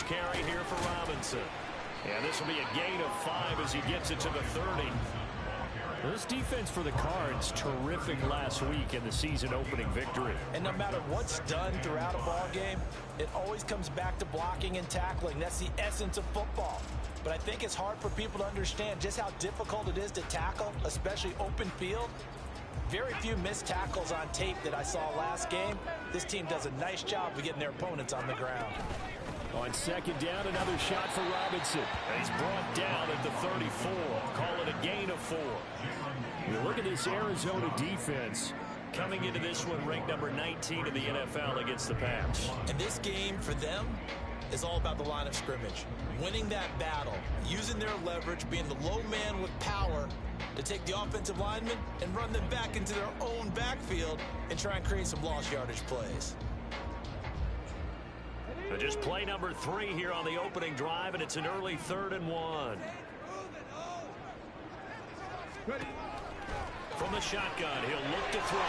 first carry here for Robinson. And this will be a gain of 5 as he gets it to the 30. This defense for the Cards, terrific last week in the season-opening victory. And no matter what's done throughout a ball game, it always comes back to blocking and tackling. That's the essence of football. But I think it's hard for people to understand just how difficult it is to tackle, especially open field. Very few missed tackles on tape that I saw last game. This team does a nice job of getting their opponents on the ground. On second down, another shot for Robinson. He's brought down at the 34. Call it a gain of 4. You look at this Arizona defense. Coming into this one, ranked number 19 in the NFL against the pass. And this game for them is all about the line of scrimmage. Winning that battle, using their leverage, being the low man with power to take the offensive linemen and run them back into their own backfield and try and create some lost yardage plays. So just play number 3 here on the opening drive, and it's an early 3rd and 1. From the shotgun, he'll look to throw.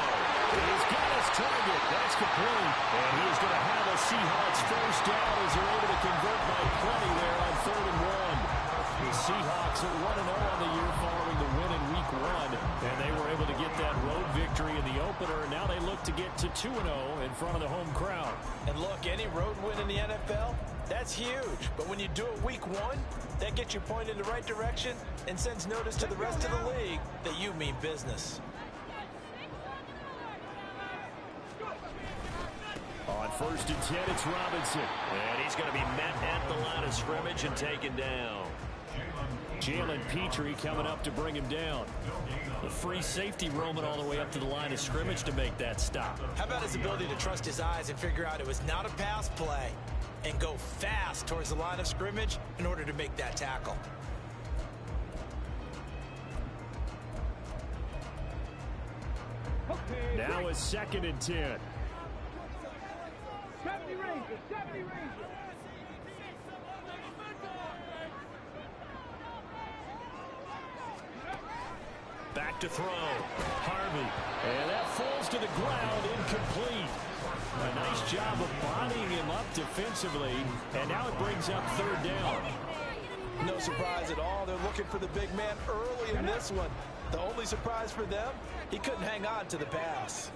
He's got his target. That's complete. And he is going to have a Seahawks first down as they're able to convert by plenty there on 3rd and 1. The Seahawks are 1-0 on the year following the win in Week 1. And they were able to get that road victory in the opener. Now they look to get to 2-0 in front of the home crowd. And look, any road win in the NFL, that's huge. But when you do it Week 1, that gets you pointed in the right direction and sends notice to the rest of the league that you mean business. On 1st and 10, it's Robinson. And he's going to be met at the line of scrimmage and taken down. Jalen Petrie coming up to bring him down. The free safety roaming all the way up to the line of scrimmage to make that stop. How about his ability to trust his eyes and figure out it was not a pass play and go fast towards the line of scrimmage in order to make that tackle. Now a 2nd and 10. 70 Rangers, 70 Rangers. Back to throw. Harvey. And that falls to the ground, incomplete. A nice job of bodying him up defensively. And now it brings up 3rd down. No surprise at all. They're looking for the big man early in this one. The only surprise for them, he couldn't hang on to the pass.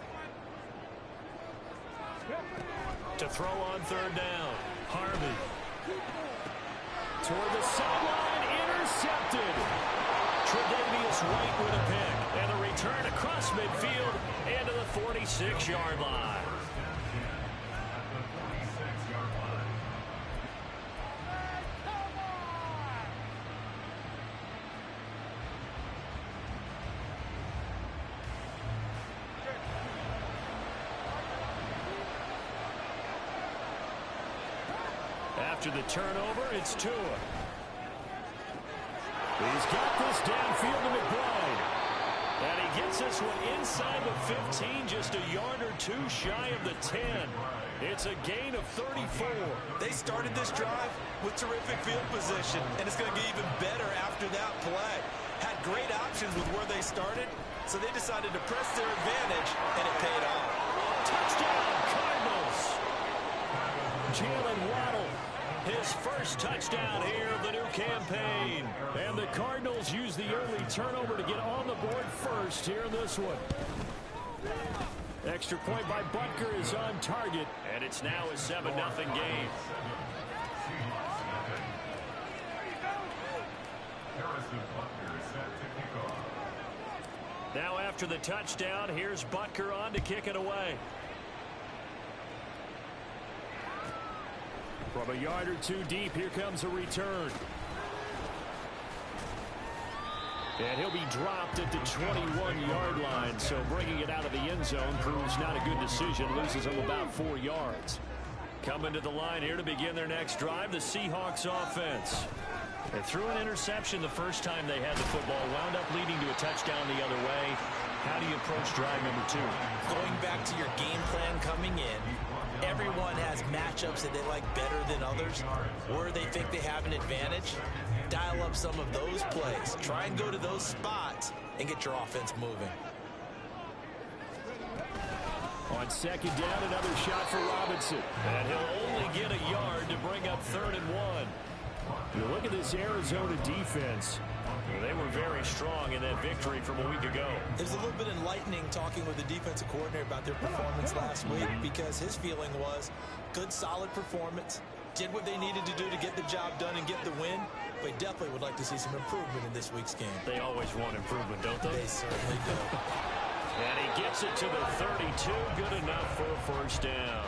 To throw on 3rd down. Harvey. Toward the sideline, intercepted. Tre'Davious White with a pick. And a return across midfield and to the 46-yard line. After the turnover, it's Tua. He's got this downfield to McBride. And he gets this one inside the 15, just a yard or 2 shy of the 10. It's a gain of 34. They started this drive with terrific field position, and it's going to get even better after that play. Had great options with where they started, so they decided to press their advantage, and it paid off. Touchdown, Cardinals. Jalen Waddle, his first touchdown here of the new campaign. And the Cardinals use the early turnover to get on the board first here in this one. Extra point by Butker is on target. And it's now a 7-0 game. Now after the touchdown, here's Butker on to kick it away. From a yard or 2 deep, here comes a return. And he'll be dropped at the 21-yard line, so bringing it out of the end zone proves not a good decision. Loses him about 4 yards. Coming to the line here to begin their next drive, the Seahawks offense. They threw an interception the first time they had the football, wound up leading to a touchdown the other way. How do you approach drive number 2? Going back to your game plan coming in, everyone has matchups that they like better than others, where they think they have an advantage. Dial up some of those plays. Try and go to those spots and get your offense moving. On second down, another shot for Robinson. And he'll only get a yard to bring up 3rd and 1. You look at this Arizona defense. Well, they were very strong in that victory from a week ago. It was a little bit enlightening talking with the defensive coordinator about their performance last week, because his feeling was good, solid performance, did what they needed to do to get the job done and get the win, but definitely would like to see some improvement in this week's game. They always want improvement, don't they? They certainly do. And he gets it to the 32. Good enough for a first down.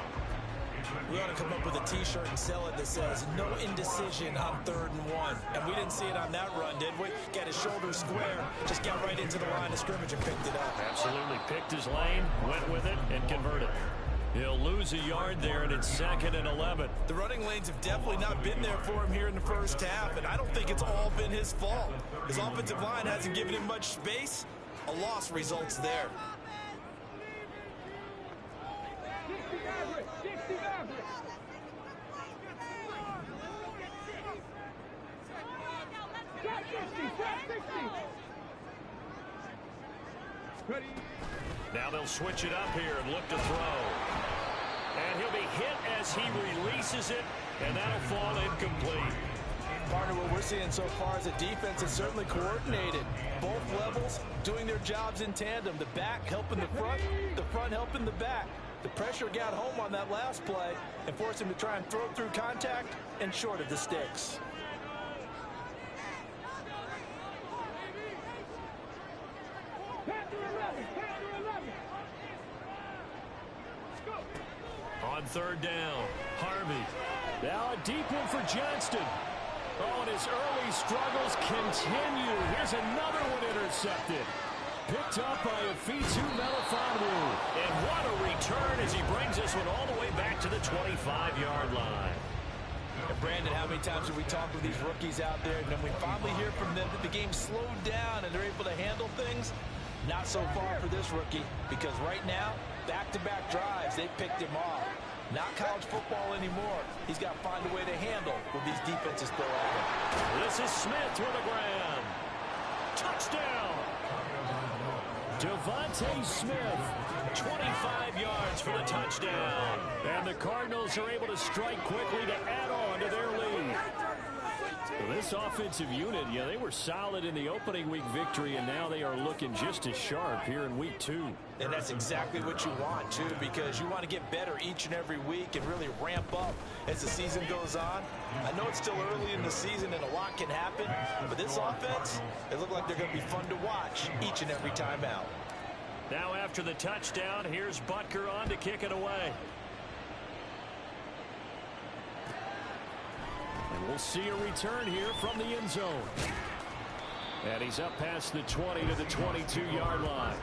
We ought to come up with a T-shirt and sell it that says, no indecision on 3rd and 1. And we didn't see it on that run, did we? Got his shoulder square, just got right into the line of scrimmage and picked it up. Absolutely. Picked his lane, went with it, and converted. He'll lose a yard there, and it's 2nd and 11. The running lanes have definitely not been there for him here in the first half, and I don't think it's all been his fault. His offensive line hasn't given him much space. A loss results there. Now they'll switch it up here and look to throw. And he'll be hit as he releases it, and that'll fall incomplete. Partner, what we're seeing so far is a defense is certainly coordinated. Both levels doing their jobs in tandem. The back helping the front helping the back. The pressure got home on that last play and forced him to try and throw through contact and short of the sticks. On 3rd down, Harvey. Now a deep one for Johnston. Oh, and his early struggles continue. Here's another one intercepted. Picked up by Afitu Melifonwu. And what a return as he brings this one all the way back to the 25-yard line. And Brandon, how many times have we talked with these rookies out there, and then we finally hear from them that the game slowed down and they're able to handle things? Not so far for this rookie, because right now, back-to-back drives, they picked him off. Not college football anymore. He's got to find a way to handle what these defenses throw at him. This is Smith with a grab. Touchdown! Devontae Smith, 25 yards for the touchdown. And the Cardinals are able to strike quickly to add on to their lead. Well, this offensive unit, yeah, they were solid in the opening week victory, and now they are looking just as sharp here in week 2. And that's exactly what you want, too, because you want to get better each and every week and really ramp up as the season goes on. I know it's still early in the season and a lot can happen, but this offense, they look like they're going to be fun to watch each and every time out. Now after the touchdown, here's Butker on to kick it away. And we'll see a return here from the end zone. And he's up past the 20 to the 22-yard line.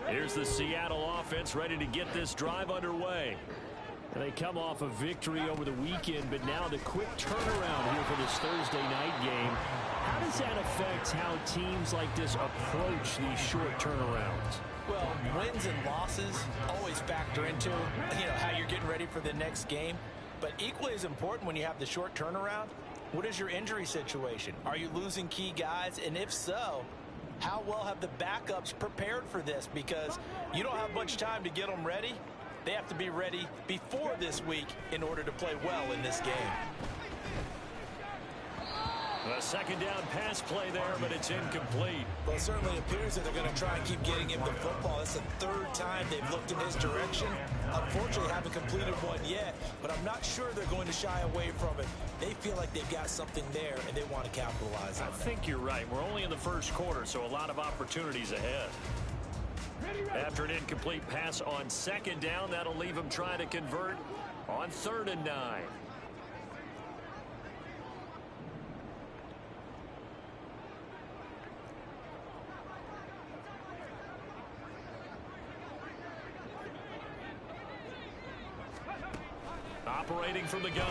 Here's the Seattle offense ready to get this drive underway. And they come off a victory over the weekend, but now the quick turnaround here for this Thursday night game. How does that affect how teams like this approach these short turnarounds? Well, wins and losses always factor into, how you're getting ready for the next game. But equally as important when you have the short turnaround, what is your injury situation? Are you losing key guys? And if so, how well have the backups prepared for this? Because you don't have much time to get them ready. They have to be ready before this week in order to play well in this game. A second down pass play there, but it's incomplete. Well, it certainly appears that they're going to try and keep getting him the football. It's the 3rd time they've looked in his direction. Unfortunately, haven't completed one yet, but I'm not sure they're going to shy away from it. They feel like they've got something there, and they want to capitalize on it. I think you're right. We're only in the first quarter, so a lot of opportunities ahead. After an incomplete pass on second down, that'll leave him trying to convert on 3rd and 9. Operating from the gun,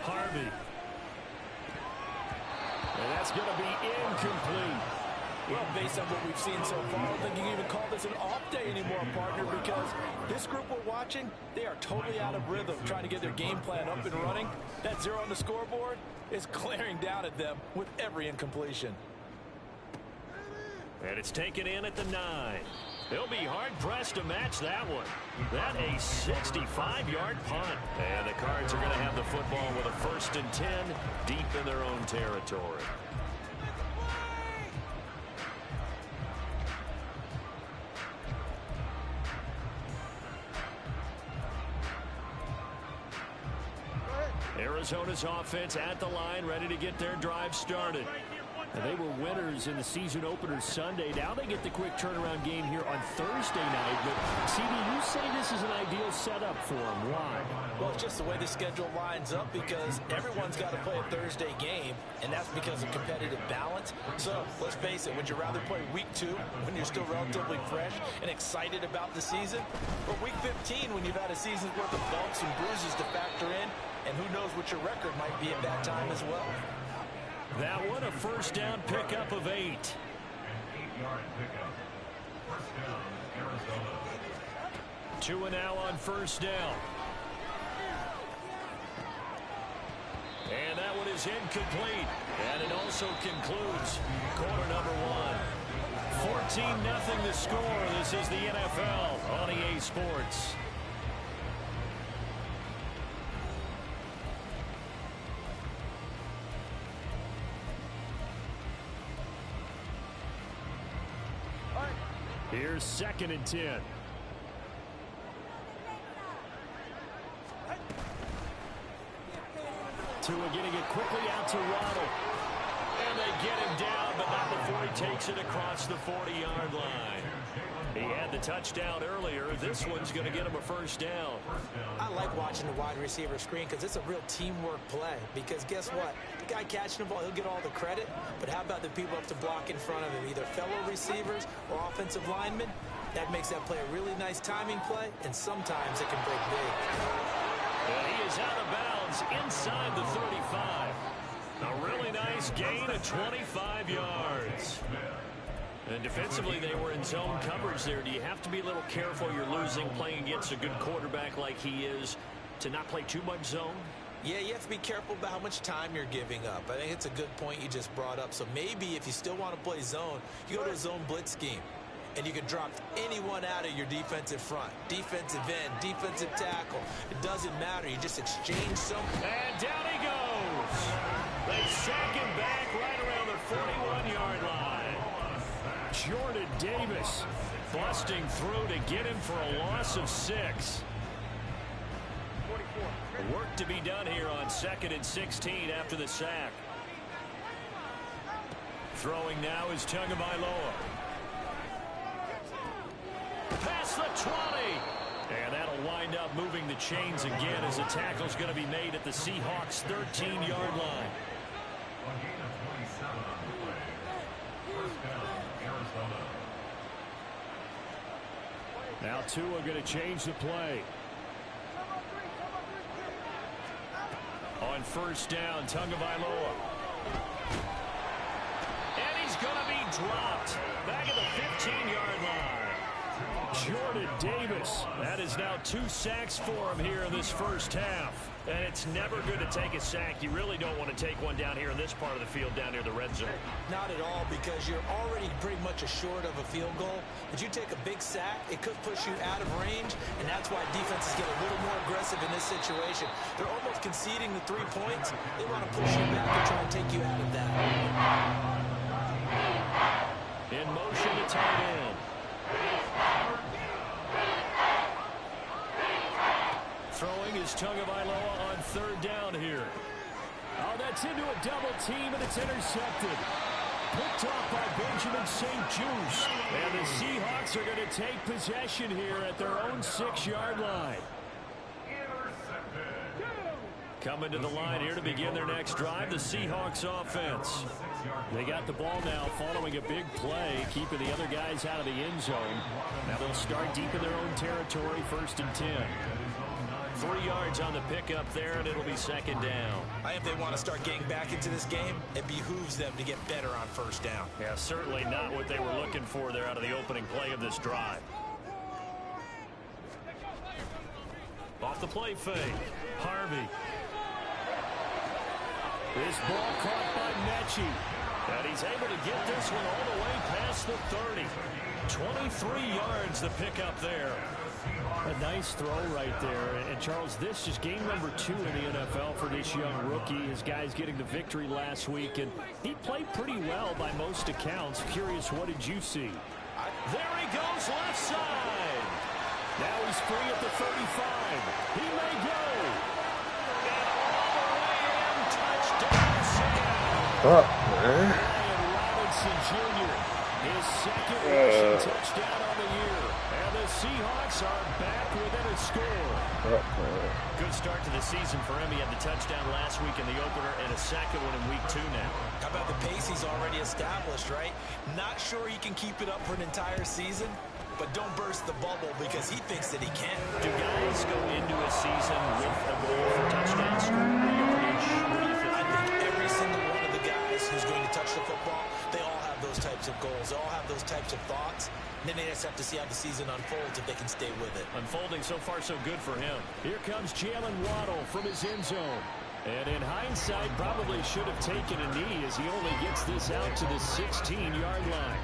Harvey. And that's going to be incomplete. Well, based on what we've seen so far, I don't think you can even call this an off day anymore, partner, because this group we're watching, they are totally out of rhythm trying to get their game plan up and running. That 0 on the scoreboard is glaring down at them with every incompletion. And it's taken in at the 9. They'll be hard-pressed to match that one. That a 65-yard punt. And the Cards are going to have the football with a 1st and 10 deep in their own territory. Arizona's offense at the line, ready to get their drive started. And they were winners in the season opener Sunday. Now they get the quick turnaround game here on Thursday night. But, CD, you say this is an ideal setup for them. Why? Well, it's just the way the schedule lines up because everyone's got to play a Thursday game, and that's because of competitive balance. So, let's face it, would you rather play week 2 when you're still relatively fresh and excited about the season? Or week 15 when you've had a season's worth of bumps and bruises to factor in, and who knows what your record might be at that time as well? That one a 1st down pickup of 8. 8-yard pickup. 1st down, Arizona. 2 and now on 1st down. And that one is incomplete. And it also concludes quarter number 1. 14-0 the score. This is the NFL on EA Sports. Here's 2nd and 10. Tua getting it quickly out to Waddle. And they get him down, but not before he takes it across the 40-yard line. He had the touchdown earlier. This one's going to get him a 1st down. I like watching the wide receiver screen because it's a real teamwork play. Because guess what? The guy catching the ball, he'll get all the credit. But how about the people up to block in front of him, either fellow receivers or offensive linemen? That makes that play a really nice timing play, and sometimes it can break big. And he is out of bounds inside the 35. A really nice gain of 25 yards. And defensively, they were in zone coverage there. Do you have to be a little careful? You're losing, playing against a good quarterback like he is, to not play too much zone? Yeah, you have to be careful about how much time you're giving up. I think it's a good point you just brought up. So maybe if you still want to play zone, you go to a zone blitz scheme. And you can drop anyone out of your defensive front. Defensive end, defensive tackle. It doesn't matter. You just exchange some. And down he goes. They sack him back right around the 41-yard line. Jordan Davis busting through to get him for a loss of 6. Work to be done here on 2nd and 16 after the sack. Throwing now is Tagovailoa. Past the 20. And that'll wind up moving the chains again as the tackle's going to be made at the Seahawks' 13-yard line. A gain of 27 on the play. 1st down, Arizona. Now Tua going to change the play. On 1st down, Tagovailoa. And he's going to be dropped back at the 15-yard line. Jordan Davis. That is now 2 sacks for him here in this 1st half. And it's never good to take a sack. You really don't want to take one down here in this part of the field, down near the red zone. Not at all, because you're already pretty much assured of a field goal. But you take a big sack, it could push you out of range, and that's why defenses get a little more aggressive in this situation. They're almost conceding the 3 points. They want to push you back and try and take you out of that. In motion to tight end. Throwing is Tagovailoa on 3rd down here. Oh, that's into a double team, and it's intercepted. Picked off by Benjamin St-Juste. And the Seahawks are going to take possession here at their own 6-yard line. Coming to the line here to begin their next drive, the Seahawks offense. They got the ball now following a big play, keeping the other guys out of the end zone. Now they'll start deep in their own territory, 1st and 10. 3 yards on the pickup there, and it'll be 2nd down. I think they want to start getting back into this game. It behooves them to get better on 1st down. Yeah, certainly not what they were looking for there out of the opening play of this drive. Off the play fake, Harvey. This ball caught by Mechie. And he's able to get this one all the way past the 30. 23 yards the pickup there. A nice throw right there. And Charles, this is game number 2 in the NFL for this young rookie. His guys getting the victory last week, and he played pretty well by most accounts. Curious, what did you see? There he goes, left side. Now he's free at the 35. He may go. And all the way in, touchdown, Sam. Ryan Robinson Jr., his second rushing touchdown on the year. And the Seahawks are back within a score. Good start to the season for him. He had the touchdown last week in the opener and a second one in week 2 now. How about the pace he's already established, right? Not sure he can keep it up for an entire season, but don't burst the bubble because he thinks that he can. Do guys go into a season with a goal for touchdown score? What do you think? I think every single one of the guys who's going to touch the football, they all have those types of goals. They all have those types of thoughts. And then they just have to see how the season unfolds if they can stay with it. Unfolding so far so good for him. Here comes Jalen Waddle from his end zone. And in hindsight, probably should have taken a knee as he only gets this out to the 16-yard line.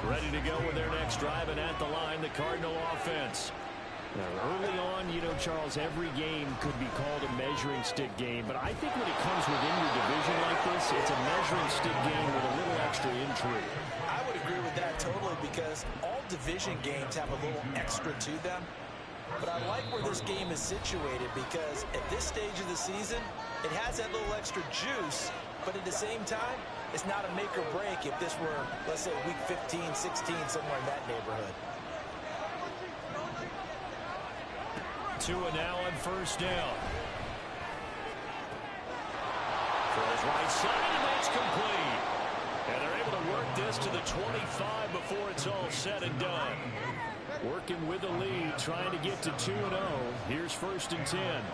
Ready to go with their next drive, and at the line, the Cardinal offense. Now, early on, you know, Charles, every game could be called a measuring stick game. But I think when it comes within your division like this, it's a measuring stick game with a little extra intrigue. I would agree with that totally because all division games have a little extra to them. But I like where this game is situated because at this stage of the season, it has that little extra juice. But at the same time, it's not a make or break if this were, let's say, week 15, 16, somewhere in that neighborhood. Tua now on first down. Throws right side, and that's complete. And they're able to work this to the 25 before it's all said and done. Working with the lead, trying to get to 2-0. Here's 1st and 10.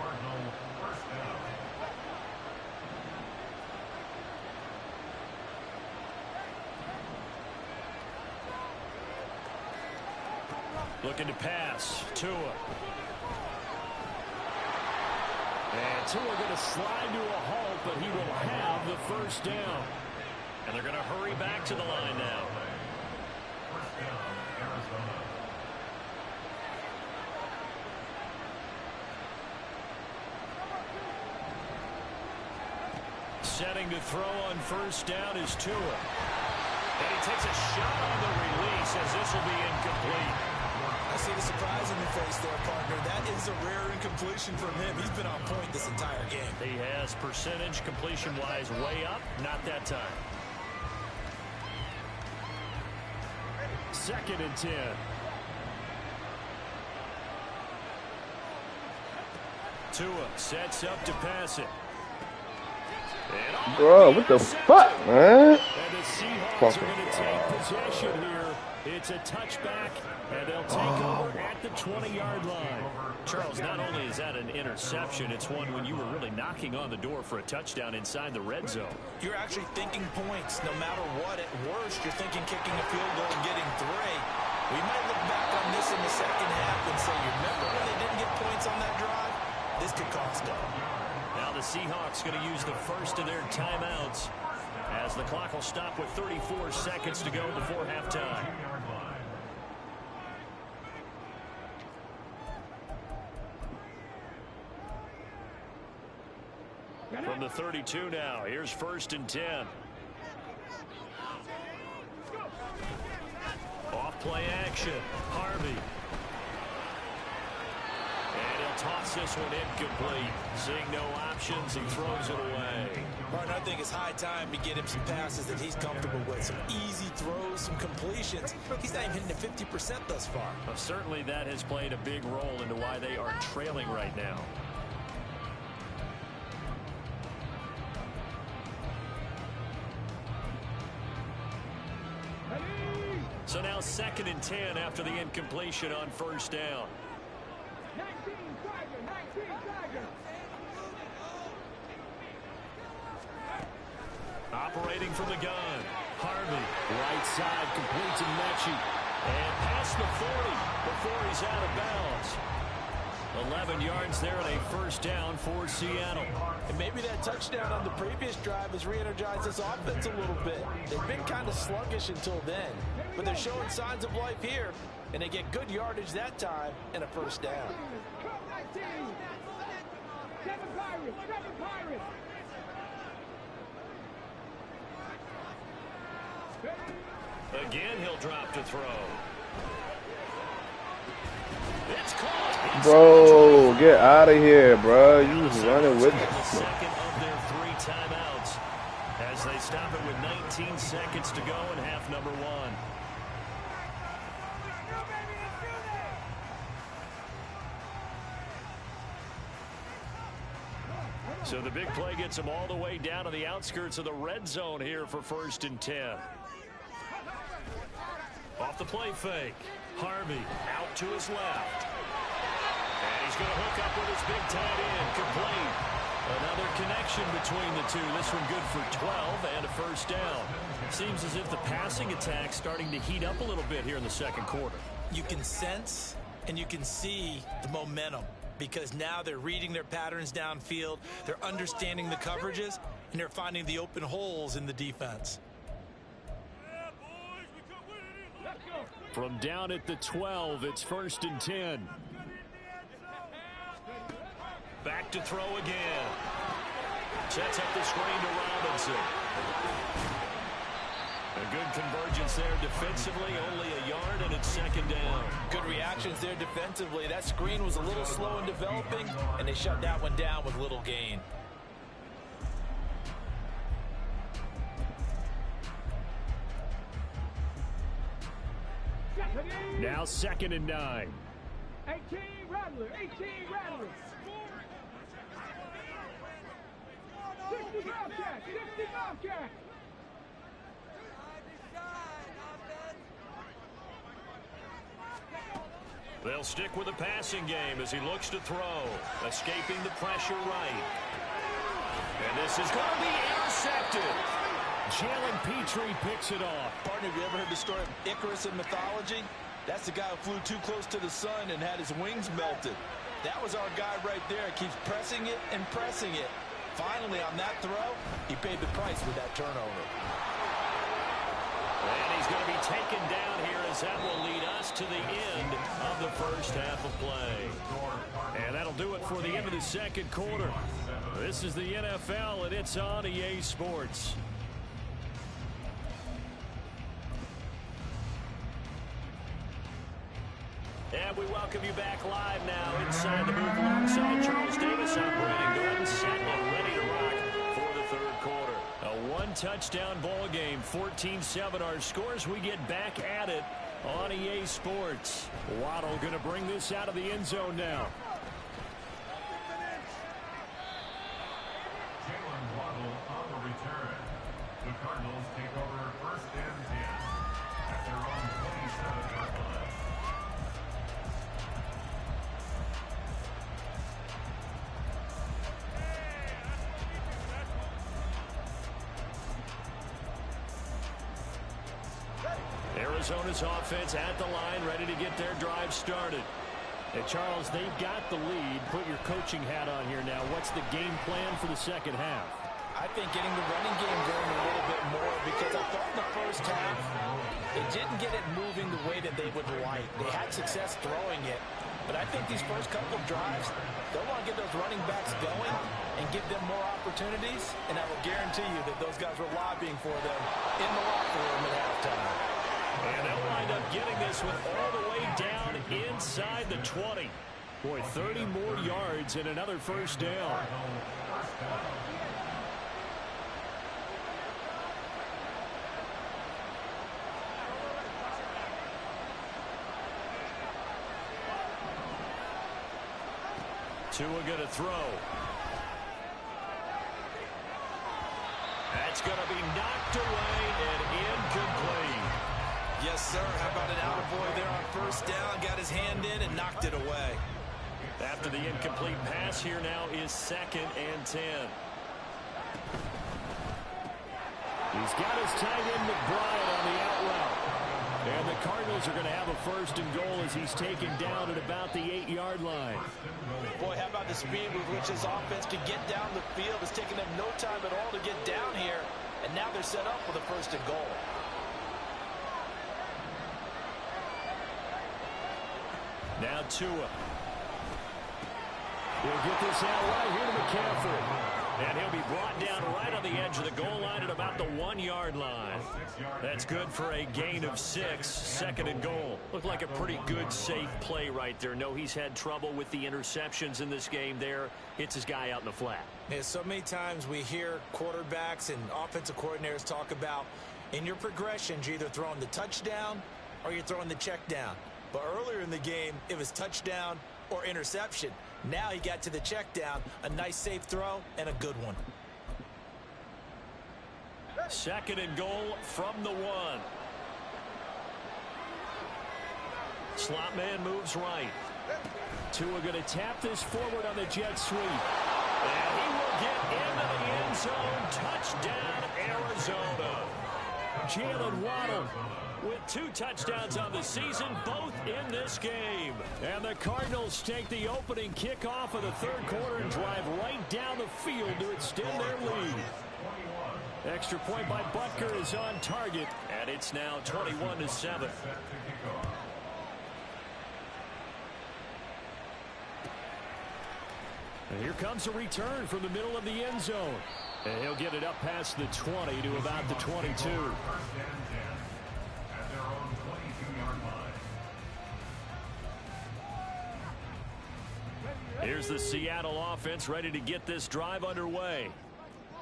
Looking to pass. Tua. And Tua going to slide to a halt, but he will have the first down. And they're going to hurry back to the line now. First down, Arizona. Setting to throw on first down is Tua. And he takes a shot on the release as this will be incomplete. I see the surprise in your face there, partner. That is a rare incompletion from him. He's been on point this entire game. He has percentage completion-wise way up. Not that time. 2nd and 10. Tua sets up to pass it. Bro, what the fuck, man? And the Seahawks are going to take possession here. It's a touchback, and they'll take over at the 20-yard line. Charles, not only is that an interception, it's one when you were really knocking on the door for a touchdown inside the red zone. You're actually thinking points. No matter what, at worst, you're thinking kicking a field goal and getting 3. We might look back on this in the second half and say, you remember when they didn't get points on that drive? This could cost them. Now the Seahawks going to use the first of their timeouts as the clock will stop with 34 seconds to go before halftime. From the 32 now, here's 1st and 10. Off play action, Harvey. And he'll toss this one incomplete. Seeing no options, he throws it away. Martin, I think it's high time to get him some passes that he's comfortable with. Some easy throws, some completions. He's not even hitting the 50% thus far. Well, certainly that has played a big role into why they are trailing right now. So now 2nd and 10 after the incompletion on first down. Operating from the gun, Harvey. Right side, complete to Mechie. And past the 40 before he's out of bounds. 11 yards there and a first down for Seattle. And maybe that touchdown on the previous drive has re-energized this offense a little bit. They've been kind of sluggish until then, but they're showing signs of life here, and they get good yardage that time and a first down. Again, he'll drop to throw. It's caught. Bro, get out of here, bro. You running with the second of their 3 timeouts as they stop it with 19 seconds to go in half number 1. So the big play gets them all the way down to the outskirts of the red zone here for 1st and 10. Off the play fake. Harvey out to his left. And he's going to hook up with his big tight end. Complete. Another connection between the two. This one good for 12 and a first down. Seems as if the passing attack's starting to heat up a little bit here in the second quarter. You can sense and you can see the momentum because now they're reading their patterns downfield. They're understanding the coverages, and they're finding the open holes in the defense. From down at the 12, it's 1st and 10. Back to throw again. Sets up the screen to Robinson. A good convergence there defensively, only a yard, and it's 2nd down. Good reactions there defensively. That screen was a little slow in developing, and they shut that one down with little gain. Now 2nd and 9. 18 Rattler, 18 Rattler. 60 Bobcat, 60 Bobcat. They'll stick with the passing game as he looks to throw. Escaping the pressure right. And this is going to be intercepted. Jalen Petrie picks it off. Partner, have you ever heard the story of Icarus in mythology? That's the guy who flew too close to the sun and had his wings melted. That was our guy right there. Keeps pressing it and pressing it. Finally, on that throw, he paid the price with that turnover. And he's going to be taken down here as that will lead us to the end of the first half of play. And that'll do it for the end of the second quarter. This is the NFL, and it's on EA Sports. And we welcome you back live now inside the booth alongside Charles Davis. I'm Brandon Gordon, set and ready to rock for the third quarter. A one-touchdown ball game, 14-7 our scores. We get back at it on EA Sports. Waddle going to bring this out of the end zone now. Jalen Waddle on the return. The Cardinals take over 1st and 10 at their own 27-yard line. Arizona's offense at the line, ready to get their drive started. Hey, Charles, they've got the lead. Put your coaching hat on here now. What's the game plan for the second half? I think getting the running game going a little bit more because I thought in the first half they didn't get it moving the way that they would like. They had success throwing it, but I think these first couple of drives, they'll want to get those running backs going and give them more opportunities, and I will guarantee you that those guys were lobbying for them in the locker room at halftime. And they'll wind up getting this one all the way down inside the 20. Boy, 30 more yards and another first down. Tua going to throw. That's going to be knocked away and incomplete. Yes, sir. How about an attaboy there on first down? Got his hand in and knocked it away. After the incomplete pass, here now is 2nd and 10. He's got his tight end McBride on the out route. And the Cardinals are going to have a 1st and goal as he's taken down at about the 8-yard line. Boy, how about the speed with which this offense can get down the field? It's taken them no time at all to get down here. And now they're set up for the 1st and goal. Now Tua. He'll get this out right here to McCaffrey. And he'll be brought down right on the edge of the goal line at about the 1-yard line. That's good for a gain of 6, 2nd and goal. Looked like a pretty good, safe play right there. No, he's had trouble with the interceptions in this game there. Hits his guy out in the flat. Yeah, so many times we hear quarterbacks and offensive coordinators talk about in your progressions, you're either throwing the touchdown or you're throwing the check down. But earlier in the game, it was touchdown or interception. Now he got to the check down, a nice safe throw, and a good one. 2nd and goal from the 1. Slot man moves right. Tua going to tap this forward on the jet sweep. And he will get into the end zone. Touchdown, Arizona. Jalen Waddle with 2 touchdowns on the season, both in this game. And the Cardinals take the opening kickoff of the 3rd quarter and drive right down the field to extend their lead. Extra point by Butker is on target, and it's now 21-7. And here comes a return from the middle of the end zone. And he'll get it up past the 20 to about the 22. Here's the Seattle offense ready to get this drive underway.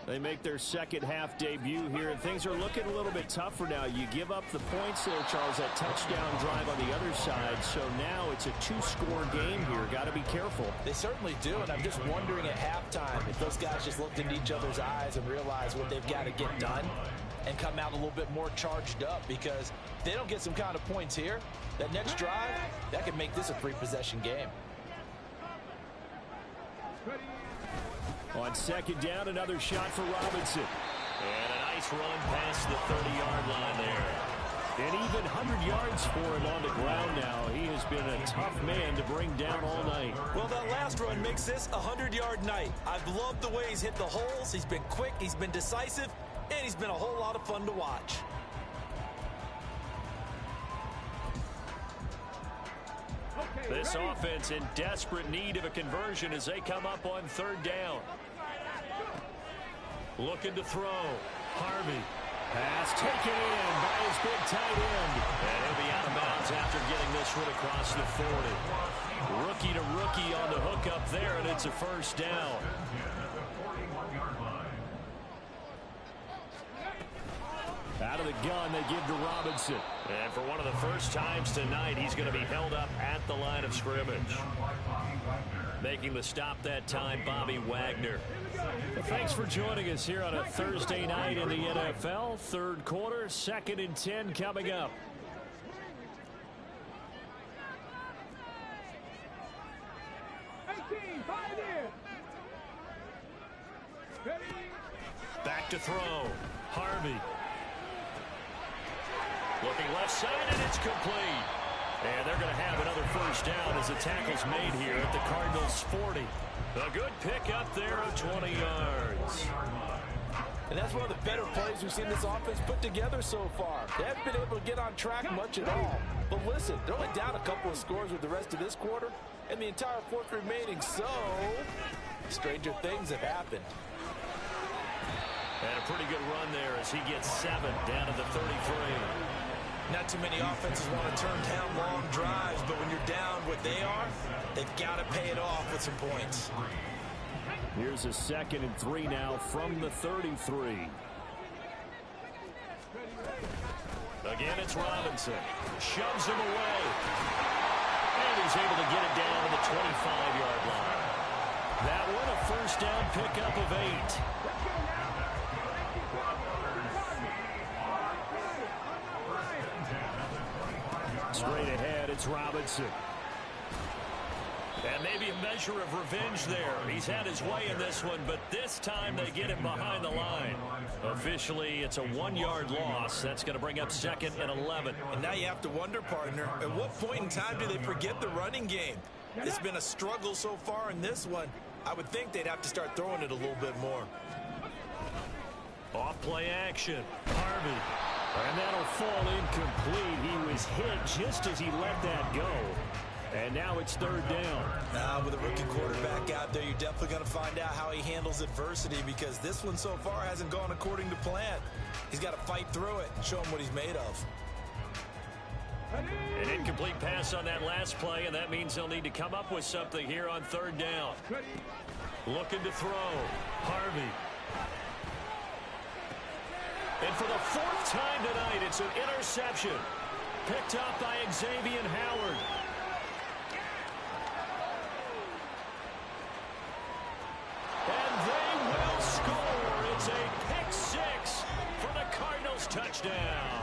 They make their 2nd half debut here, and things are looking a little bit tougher now. You give up the points there, Charles, that touchdown drive on the other side. So now it's a 2-score game here. Got to be careful. They certainly do, and I'm just wondering at halftime if those guys just looked into each other's eyes and realized what they've got to get done and come out a little bit more charged up, because if they don't get some kind of points here, that next drive, that could make this a 3-possession game. On 2nd down, another shot for Robinson. And a nice run past the 30-yard line there. And even 100 yards for him on the ground now. He has been a tough man to bring down all night. Well, that last run makes this a 100-yard night. I've loved the way he's hit the holes. He's been quick, he's been decisive, and he's been a whole lot of fun to watch. This offense in desperate need of a conversion as they come up on 3rd down. Looking to throw. Harvey. Pass taken in by his big tight end. And he'll be out of bounds after getting this one across the 40. Rookie to rookie on the hook up there, and it's a 1st down. Out of the gun, they give to Robinson. And for one of the first times tonight, he's going to be held up at the line of scrimmage. Making the stop that time, Bobby Wagner. Well, thanks for joining us here on a Thursday night in the NFL. 3rd quarter, 2nd and 10 coming up. Back to throw. Harvey. Looking left side, and it's complete. And they're going to have another 1st down as the tackle's made here at the Cardinals' 40. A good pick up there of 20 yards. And that's one of the better plays we've seen this offense put together so far. They haven't been able to get on track much at all. But listen, they're only down a couple of scores with the rest of this quarter, and the entire 4th remaining, so stranger things have happened. And a pretty good run there as he gets 7 down to the 33. Not too many offenses want to turn down long drives, but when you're down what they are, they've got to pay it off with some points. Here's a 2nd and 3 now from the 33. Again, it's Robinson. Shoves him away. And he's able to get it down to the 25-yard line. That one a 1st down pickup of 8. Straight ahead, it's Robinson. And maybe a measure of revenge there. He's had his way in this one, but this time they get him behind the line. Officially, it's a 1-yard loss. That's going to bring up 2nd and 11. And now you have to wonder, partner, at what point in time do they forget the running game? It's been a struggle so far in this one. I would think they'd have to start throwing it a little bit more. Off play action. Harvey. And that'll fall incomplete. He was hit just as he let that go. And now it's 3rd down. Now, with a rookie quarterback out there, you're definitely going to find out how he handles adversity, because this one so far hasn't gone according to plan. He's got to fight through it and show him what he's made of. An incomplete pass on that last play, and that means they'll need to come up with something here on 3rd down. Looking to throw. Harvey. And for the 4th time tonight, it's an interception. Picked up by Xavier Howard. And they will score. It's a pick 6 for the Cardinals touchdown.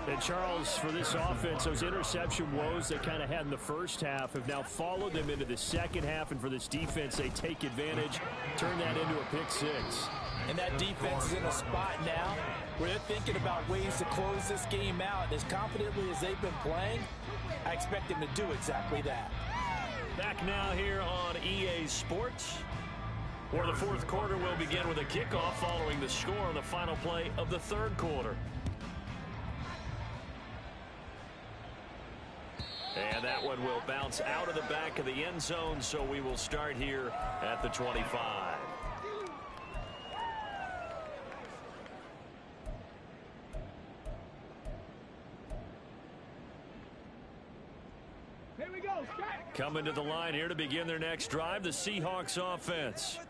And Charles, for this offense, those interception woes they kind of had in the first half have now followed them into the second half. And for this defense, they take advantage, turn that into a pick 6. And that defense is in a spot now where they're thinking about ways to close this game out. And as confidently as they've been playing, I expect them to do exactly that. Back now here on EA Sports, where the 4th quarter will begin with a kickoff following the score on the final play of the 3rd quarter. And that one will bounce out of the back of the end zone, so we will start here at the 25. Here we go, Scott. Coming to the line here to begin their next drive, the Seahawks offense.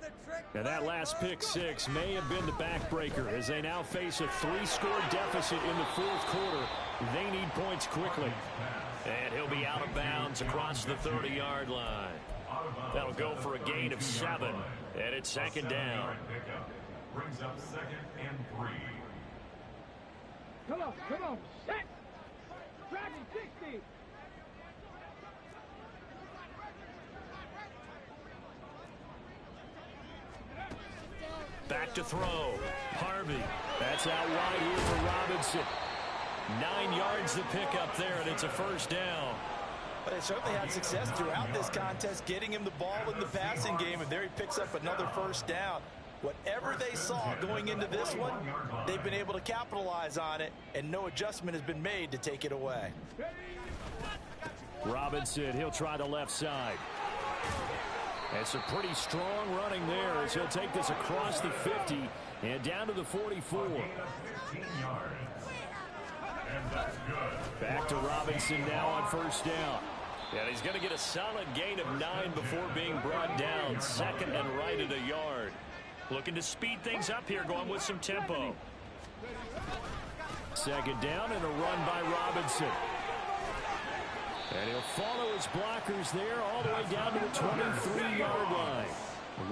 And that last pick 6 may have been the backbreaker as they now face a 3-score deficit in the 4th quarter. They need points quickly. And he'll be out of bounds across the 30-yard line. That'll go for a gain of 7. And it's 2nd down. Brings up 2nd and 3. Come on, set. Dragon 60. Back to throw. Harvey. That's out wide here for Robinson. 9 yards to pick up there, and it's a 1st down. But they certainly had success throughout this contest, getting him the ball in the passing game, and there he picks up another 1st down. Whatever they saw going into this one, they've been able to capitalize on it, and no adjustment has been made to take it away. Robinson, he'll try the left side. And some pretty strong running there as he'll take this across the 50 and down to the 44. Back to Robinson now on 1st down. And he's going to get a solid gain of 9 before being brought down. 2nd and right at a yard. Looking to speed things up here, going with some tempo. 2nd down and a run by Robinson. And he'll follow his blockers there all the way down to the 23-yard line.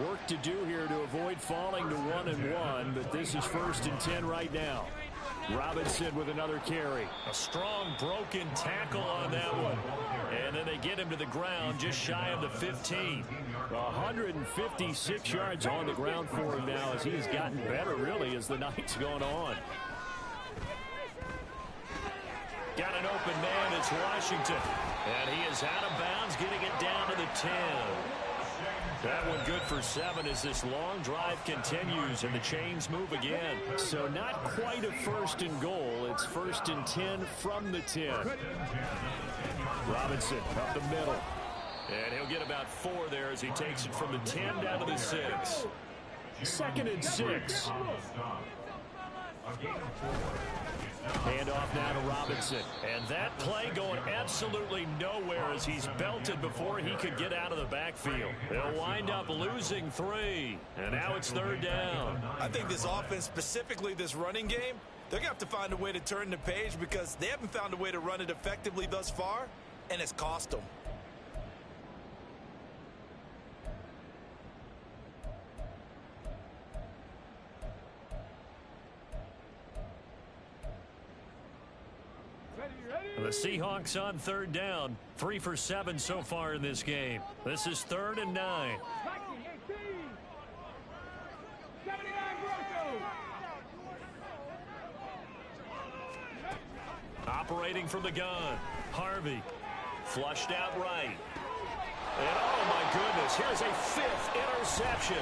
Work to do here to avoid falling to 1-1, but this is 1st and 10 right now. Robinson with another carry. A strong broken tackle on that one. And then they get him to the ground just shy of the 15. 156 yards on the ground for him now as he's gotten better, really, as the night's gone on. Got an open man, it's Washington. And he is out of bounds, getting it down to the 10. That one good for 7 as this long drive continues and the chains move again. So not quite a 1st and goal. It's 1st and 10 from the 10. Robinson up the middle. And he'll get about 4 there as he takes it from the 10 down to the 6. 2nd and 6. Handoff now to Robinson. And that play going absolutely nowhere as he's belted before he could get out of the backfield. They'll wind up losing 3. And now it's 3rd down. I think this offense, specifically this running game, they're going to have to find a way to turn the page because they haven't found a way to run it effectively thus far, and it's cost them. The Seahawks on 3rd down. 3 for 7 so far in this game. This is 3rd and 9. Operating from the gun. Harvey. Flushed out right. And oh my goodness, here's a 5th interception.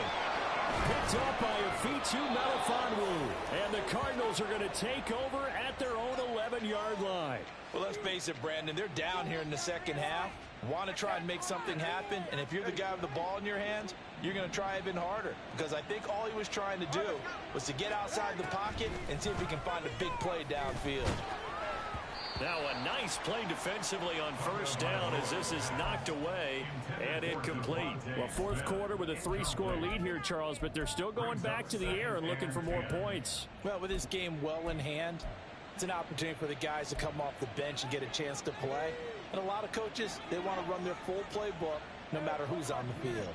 Picked up by Afitu Melifonwu. And the Cardinals are going to take over at their own 11-yard line. Well, let's face it, Brandon, they're down here in the second half. Want to try and make something happen, and if you're the guy with the ball in your hands, you're going to try even harder, because I think all he was trying to do was to get outside the pocket and see if he can find a big play downfield. Now a nice play defensively on first down as this is knocked away and incomplete. Well, fourth quarter with a 3-score lead here, Charles, but they're still going back to the air and looking for more points. Well, with this game well in hand, it's an opportunity for the guys to come off the bench and get a chance to play. And a lot of coaches, they want to run their full playbook no matter who's on the field.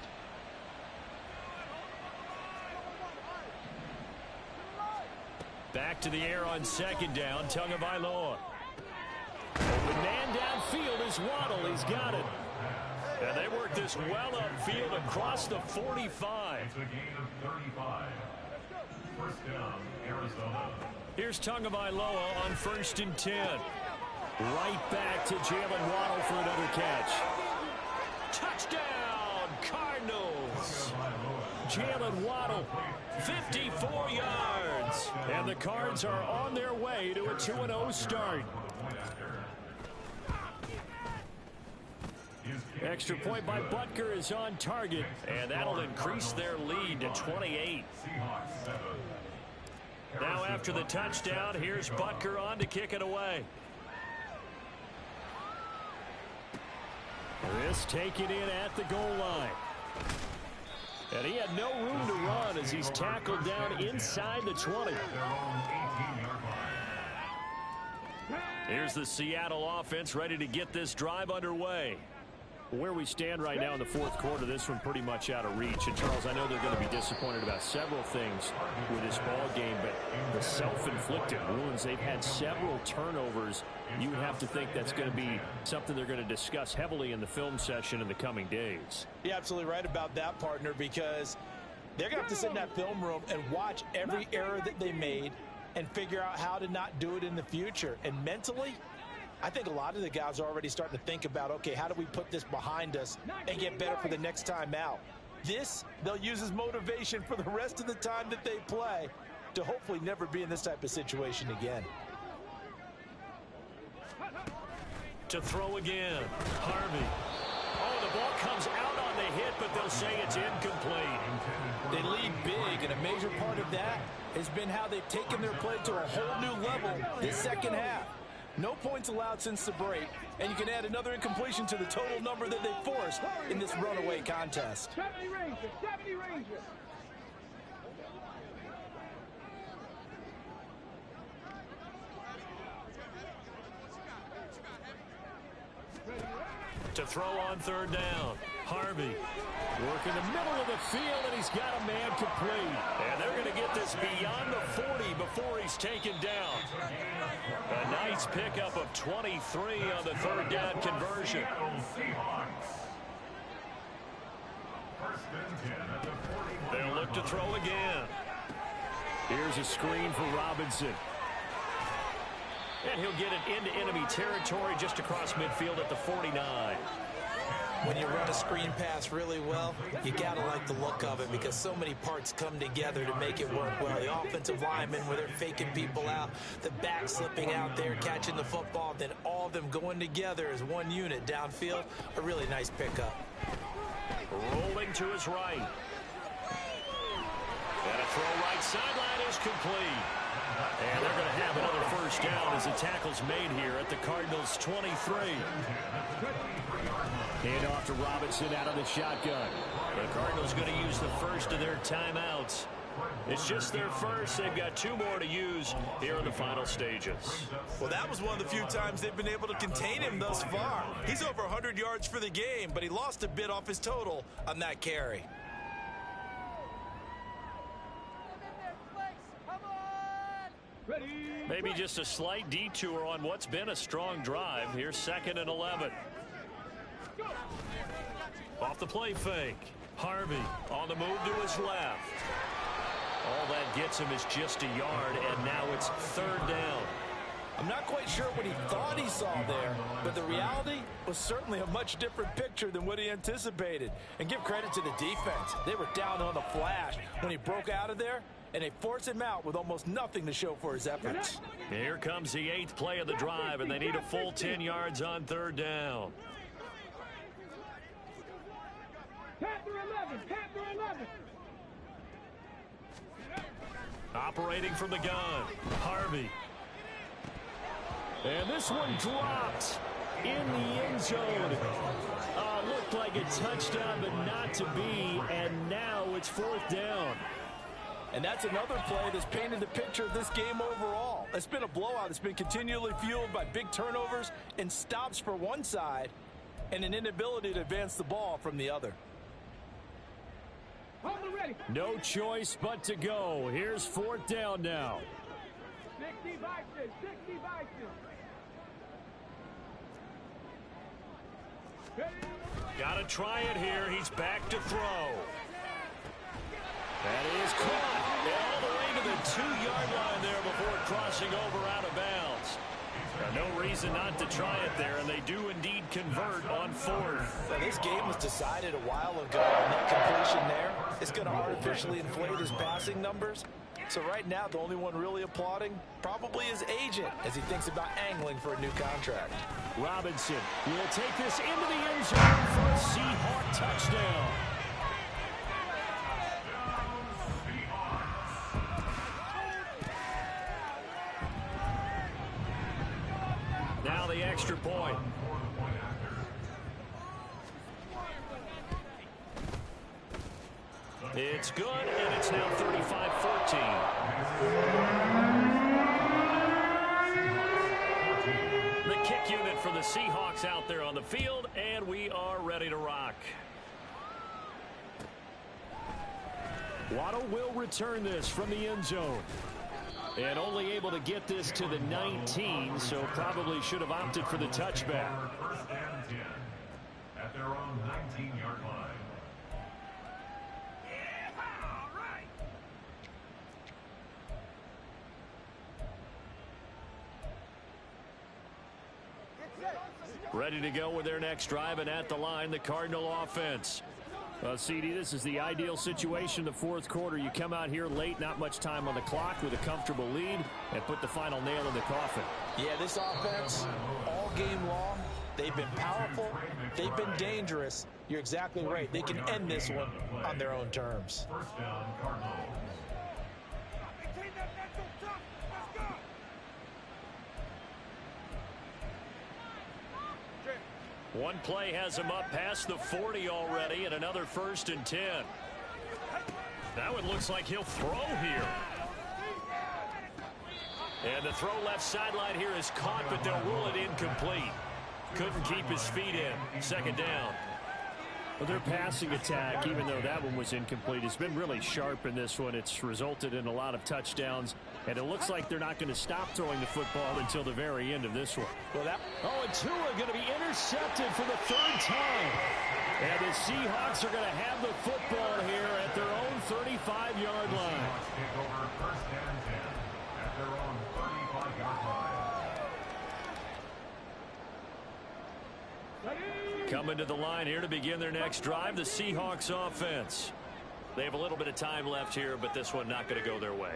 Back to the air on second down, Tagovailoa. Open man downfield is Waddle. He's got it. And they work this well upfield across the 45. It's a gain of 35. First down, Arizona. Here's Tagovailoa on 1st and 10. Right back to Jalen Waddle for another catch. Touchdown, Cardinals. Jalen Waddle, 54 yards. And the Cards are on their way to a 2-0 start. Extra point by Butker is on target, and that'll increase their lead to 28. Now after the touchdown, here's Butker on to kick it away. This taken in at the goal line. And he had no room to run as he's tackled down inside the 20. Here's the Seattle offense ready to get this drive underway. Where we stand right now in the fourth quarter, this one pretty much out of reach. And, Charles, I know they're going to be disappointed about several things with this ball game, but the self-inflicted wounds, they've had several turnovers. You would have to think that's going to be something they're going to discuss heavily in the film session in the coming days. You're absolutely right about that, partner, because they're going to have to sit in that film room and watch every error that they made and figure out how to not do it in the future. And mentally, I think a lot of the guys are already starting to think about, okay, how do we put this behind us and get better for the next time out? This, they'll use as motivation for the rest of the time that they play to hopefully never be in this type of situation again. To throw again, Harvey. Oh, the ball comes out on the hit, but they'll say it's incomplete. They lead big, and a major part of that has been how they've taken their play to a whole new level this second half. No points allowed since the break, and you can add another incompletion to the total number that they forced in this runaway contest. 70 Rangers, 70 Rangers. To throw on third down, Harvey. Work in the middle of the field, and he's got a man complete. And they're going to get this beyond the 40 before he's taken down. A nice pickup of 23 on the third down conversion. They'll look to throw again. Here's a screen for Robinson. And he'll get it into enemy territory just across midfield at the 49. When you run a screen pass really well, you got to like the look of it because so many parts come together to make it work well. The offensive linemen, where they're faking people out, the back slipping out there, catching the football, then all of them going together as one unit downfield. A really nice pickup. Rolling to his right. And a throw right sideline is complete. And they're going to have another first down as the tackle's made here at the Cardinals' 23. Hand off to Robinson out of the shotgun. The Cardinals going to use the first of their timeouts. It's just their first. They've got two more to use here in the final stages. Well, that was one of the few times they've been able to contain him thus far. He's over 100 yards for the game, but he lost a bit off his total on that carry. Maybe just a slight detour on what's been a strong drive. Here's 2nd and 11. Off the play fake. Harvey on the move to his left. All that gets him is just a yard, and now it's third down. I'm not quite sure what he thought he saw there, but the reality was certainly a much different picture than what he anticipated. And give credit to the defense. They were down on the flash when he broke out of there, and they forced him out with almost nothing to show for his efforts. Here comes the 8th play of the drive, and they need a full 10 yards on 3rd down. Panther 11, Panther 11. Operating from the gun, Harvey. And this one dropped in the end zone. Looked like a touchdown, but not to be. And now it's 4th down. And that's another play that's painted the picture of this game overall. It's been a blowout that's been continually fueled by big turnovers and stops for one side and an inability to advance the ball from the other. Ready. No choice but to go. Here's 4th down now. 60 Vikings, 60 Vikings. Got to try it here. He's back to throw. That is caught. All the way to the 2-yard line there before crossing over out of bounds. No reason not to try it there, and they do indeed convert on 4th. Well, this game was decided a while ago, and that completion there is going to artificially inflate his passing numbers. So right now, the only one really applauding probably his agent as he thinks about angling for a new contract. Robinson will take this into the end zone for a Seahawk touchdown. Now the extra point. It's good, and it's now 35-14. The kick unit for the Seahawks out there on the field, and we are ready to rock. Waddle will return this from the end zone. And only able to get this to the 19, so probably should have opted for the touchback. 1st and 10 at their own 19-yard line. Ready to go with their next drive, and at the line, the Cardinal offense. Well, CD, this is the ideal situation, the 4th quarter. You come out here late, not much time on the clock with a comfortable lead, and put the final nail in the coffin. Yeah, this offense, all game long, they've been powerful, they've been dangerous. You're exactly right. They can end this one on their own terms. 1st down, Cardinals. Maintain that mental tough. Let's go. One play has him up past the 40 already, and another 1st and 10. Now it looks like he'll throw here. And the throw left sideline here is caught, but they'll rule it incomplete. Couldn't keep his feet in. 2nd down. Well, their passing attack, even though that one was incomplete, has been really sharp in this one. It's resulted in a lot of touchdowns, and it looks like they're not going to stop throwing the football until the very end of this one. And Tua going to be intercepted for the 3rd time. And the Seahawks are going to have the football here at their own 35-yard line. Take over 1st and 10 at their own 35-yard line. Coming to the line here to begin their next drive, the Seahawks offense. They have a little bit of time left here, but this one not going to go their way.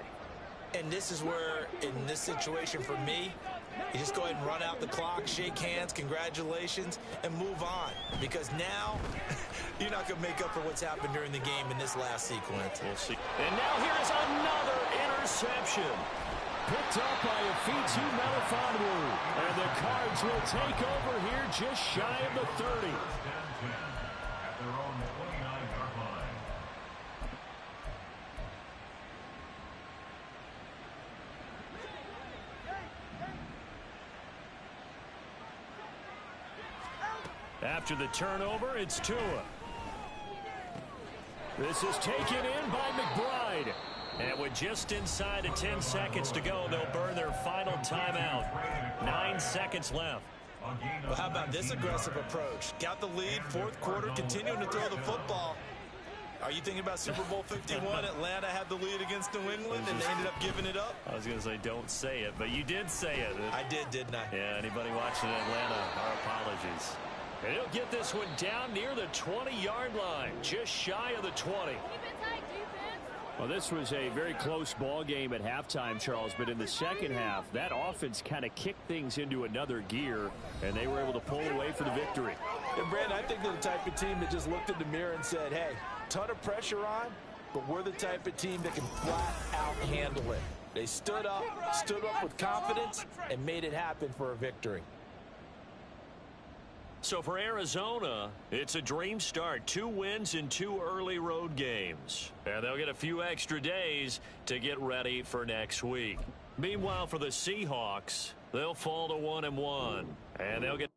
And this is where, in this situation for me, you just go ahead and run out the clock, shake hands, congratulations, and move on. Because now, you're not going to make up for what's happened during the game in this last sequence. We'll see. And now here's another interception. Picked up by Afitu Melifonwu. And the Cards will take over here just shy of the 30. 1st and 10 at their own 29-yard line. After the turnover, it's Tua. This is taken in by McBride. And with just inside of 10 seconds to go, they'll burn their final timeout. 9 seconds left. Well, how about this aggressive approach? Got the lead, 4th quarter, continuing to throw the football. Are you thinking about Super Bowl 51? Atlanta had the lead against New England, and they ended up giving it up? I was going to say don't say it, but you did say it. I did, didn't I? Yeah, anybody watching Atlanta, our apologies. And he'll get this one down near the 20-yard line, just shy of the 20. Well, this was a very close ball game at halftime, Charles, but in the second half, that offense kind of kicked things into another gear, and they were able to pull away for the victory. And, Brandon, I think they're the type of team that just looked in the mirror and said, hey, ton of pressure on, but we're the type of team that can flat out handle it. They stood up with confidence, and made it happen for a victory. So for Arizona, it's a dream start. 2 wins in 2 early road games. And they'll get a few extra days to get ready for next week. Meanwhile, for the Seahawks, they'll fall to 1-1. And they'll get